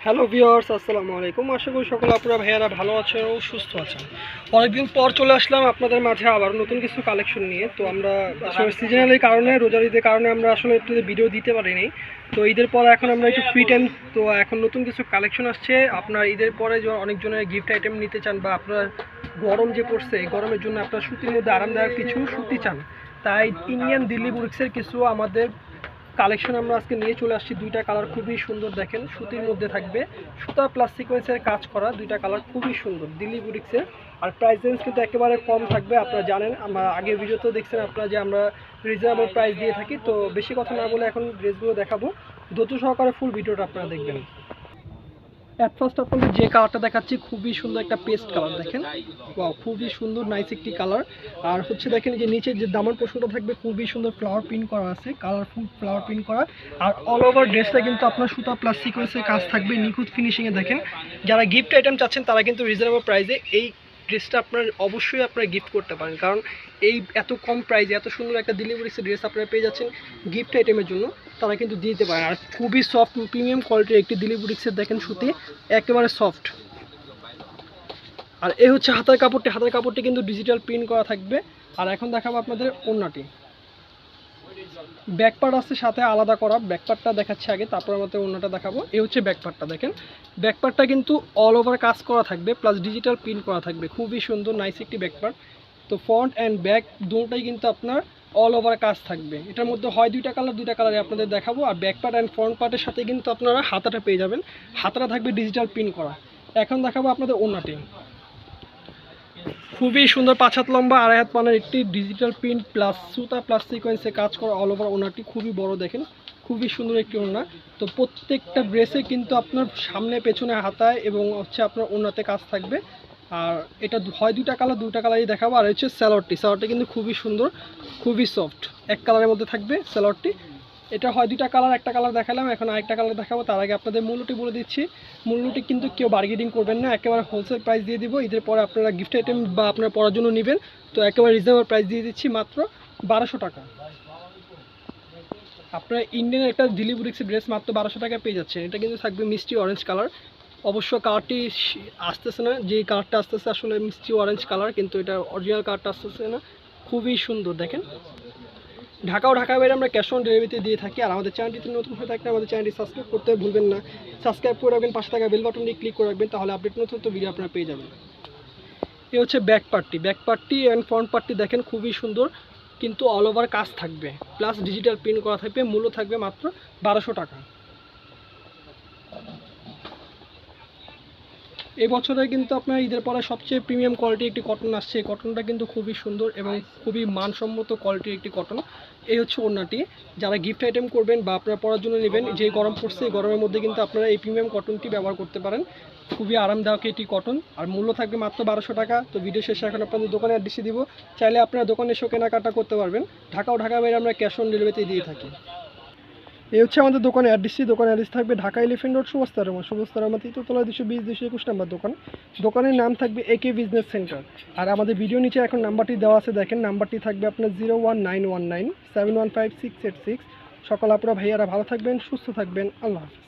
Hello viewers, আসসালামু আলাইকুম। আশা করি সকলে আপনারা ভাইয়ারা ভালো আছেন ও সুস্থ আছেন। অনেকদিন পর চলে আসলাম আপনাদের মাঝে আবার নতুন কিছু কালেকশন নিয়ে। তো আমরা আসলে সিজনালি কারণে, রোজার ঈদের কারণে আমরা আসলে একটু ভিডিও দিতে পারিনি। তো ঈদের পর এখন আমরা একটু ফ্রি টাইম, তো এখন নতুন কিছু কালেকশন আসছে। আপনার ঈদের পরে যে অনেকজনের গিফট আইটেম নিতে চান বা আপনার গরম যে পড়ছে এই গরমের জন্য আপনার সুতির মধ্যে আরামদায়ক কিছু সুতি চান, তাই ইন্ডিয়ান দিল্লি বুটিক্সের কিছু আমাদের কালেকশন আমরা আজকে নিয়ে চলে আসছি। দুইটা কালার খুবই সুন্দর, দেখেন সুতির মধ্যে থাকবে, সুতা প্লাস সিকোয়েন্সের কাজ করা দুইটা কালার খুবই সুন্দর দিল্লি বুটিক্সের। আর প্রাইস রেঞ্জ কিন্তু একেবারে কম থাকবে। আপনারা জানেন, আমরা আগের ভিডিওতেও দেখছেন আপনারা যে আমরা রিজনেবল প্রাইস দিয়ে থাকি। তো বেশি কথা না বলে এখন ড্রেসগুলো দেখাবো, ধৈর্য সহকারে ফুল ভিডিওটা আপনারা দেখবেন। অ্যাট ফার্স্ট আপনাদের যে কালারটা দেখাচ্ছি খুবই সুন্দর একটা পেস্ট কালার, দেখেন ওয়াও, খুবই সুন্দর নাইস একটি কালার। আর হচ্ছে দেখেন যে নিচে যে দামান পোর্শনটা থাকবে খুবই সুন্দর ফ্লাওয়ার প্রিন্ট করা আছে, কালারফুল ফ্লাওয়ার প্রিন্ট করা। আর অল ওভার ড্রেসটা কিন্তু আপনার সুতা প্লাস সিকোয়েন্সের কাজ থাকবে, নিখুঁত ফিনিশিংয়ে। দেখেন যারা গিফট আইটেম চাচ্ছেন তারা কিন্তু রিজনেবল প্রাইসে এই ড্রেসটা আপনার অবশ্যই আপনারা গিফট করতে পারেন, কারণ এই এত কম প্রাইসে এত সুন্দর একটা ডেলিভারি ড্রেস আপনারা পেয়ে যাচ্ছেন গিফট আইটেমের জন্য, তারা কিন্তু দিতে পারেন। আর খুবই সফট প্রিমিয়াম কোয়ালিটির একটি ডেলিভারিক্সের দেখেন সুতি, একেবারে সফট। আর এই হচ্ছে হাতের কাপড়টি, হাতের কাপড়টি কিন্তু ডিজিটাল প্রিন্ট করা থাকবে। আর এখন দেখাবো আপনাদের ওড়নাটি, ব্যাকপার্ট আছে সাথে আলাদা করা, ব্যাকপার্টটা দেখাচ্ছে আগে, তারপর আমাদের ওড়নাটা দেখাবো। এই হচ্ছে ব্যাকপার্টটা, দেখেন ব্যাকপার্টটা কিন্তু অল ওভার কাজ করা থাকবে প্লাস ডিজিটাল প্রিন্ট করা থাকবে, খুবই সুন্দর নাইস একটি ব্যাকপার্ট। তো ফ্রন্ট অ্যান্ড ব্যাক দুটোটাই কিন্তু আপনার অল ওভার কাজ থাকবে। এটার মধ্যে হয় দুইটা কালারে আপনাদের দেখাবো। আর ব্যাক পার্ট অ্যান্ড ফ্রন্ট পার্টের সাথে কিন্তু আপনারা হাতাটা পেয়ে যাবেন, হাতাটা থাকবে ডিজিটাল প্রিন্ট করা। এখন দেখাবো আপনাদের ওড়নাটি, খুবই সুন্দর 5 হাত লম্বা 2.5 হাত পানার একটি ডিজিটাল প্রিন্ট প্লাস সুতা প্লাস সিকোয়েন্সে কাজ করা অল ওভার ওড়নাটি, খুবই বড়, দেখেন খুবই সুন্দর একটি ওড়না। তো প্রত্যেকটা ড্রেসে কিন্তু আপনার সামনে পেছনে হাতায় এবং হচ্ছে আপনার ওড়নাতে কাজ থাকবে। আর এটা হয় দুইটা কালারই দেখাবো। আর হচ্ছে স্যালোয়ারটি কিন্তু খুবই সুন্দর, খুবই সফট, এক কালারের মধ্যে থাকবে স্যালোয়ারটি। এটা হয় দুইটা কালার, একটা কালার দেখালাম, এখন আরেকটা কালার দেখাবো। তার আগে আপনাদের মূল্যটি বলে দিচ্ছি। মূল্যটি কিন্তু কেউ বার্গেনিং করবেন না, একেবারে হোলসেল প্রাইস দিয়ে দিব। ঈদের পরে আপনারা গিফট আইটেম বা আপনারা পড়ার জন্য নেবেন, তো একেবারে রিজনেবল প্রাইস দিয়ে দিচ্ছি, মাত্র 1200 টাকা। আপনারা ইন্ডিয়ান একটা দিল্লি বুটিক্সের ড্রেস মাত্র 1200 টাকায় পেয়ে যাচ্ছেন। এটা কিন্তু থাকবে মিষ্টি অরেঞ্জ কালার, অবশ্য কালারটি আসতেছে না, যে কালারটা আসতেছে আসলে মিষ্টি অরেঞ্জ কালার, কিন্তু এটা অরিজিনাল কালারটা আসতেছে না। খুবই সুন্দর, দেখেন ঢাকার বাইরে আমরা ক্যাশ অন ডেলিভারিতে দিয়ে থাকি। আর আমাদের চ্যানেলটিতে নতুন হয়ে থাকলে আমাদের চ্যানেলটি সাবস্ক্রাইব করতে ভুলবেন না, সাবস্ক্রাইব করে রাখবেন, পাশে থাকা বেল বাটনটি ক্লিক করে রাখবেন, তাহলে আপডেট নতুন ভিডিও আপনারা পেয়ে যাবেন। এই হচ্ছে ব্যাক পার্টটি অ্যান্ড ফ্রন্ট পার্টটি দেখেন খুবই সুন্দর, কিন্তু অল ওভার কাজ থাকবে প্লাস ডিজিটাল প্রিন্ট করা থাকবে। মূল্য থাকবে মাত্র 1200 টাকা। এই বছরে কিন্তু আপনার ঈদের পরে সবচেয়ে প্রিমিয়াম কোয়ালিটির একটি কটন আসছে। এই কটনটা কিন্তু খুবই সুন্দর এবং খুবই মানসম্মত কোয়ালিটির একটি কটন। এই হচ্ছে ওড়নাটি, যারা গিফট আইটেম করবেন বা আপনারা পরার জন্য নেবেন, যে গরম পড়ছে এই গরমের মধ্যে কিন্তু আপনারা এই প্রিমিয়াম কটনটি ব্যবহার করতে পারেন, খুবই আরামদায়ক এটি কটন। আর মূল্য থাকবে মাত্র 1200 টাকা। তো ভিডিও শেষে এখন আপনাদের দোকানে অ্যাড্রেস দিব, চাইলে আপনারা দোকানে এসেও কেনাকাটা করতে পারবেন। ঢাকার বাইরে আমরা ক্যাশ অন ডেলিভারিতে দিয়ে থাকি। এই হচ্ছে আমাদের দোকানের অ্যাড্রেস থাকবে ঢাকা এলিফেন্ট রোড সুবস্তারামা তৃতীয়তলা 220-221 নাম্বার দোকান। দোকানের নাম থাকবে একে বিজনেস সেন্টার। আর আমাদের ভিডিও নিচে এখন নাম্বারটি দেওয়া আছে, দেখেন নাম্বারটি থাকবে আপনার 01919 715 686। সকল আপনারা ভাইয়ারা ভালো থাকবেন, সুস্থ থাকবেন, আল্লাহ হাফিজ।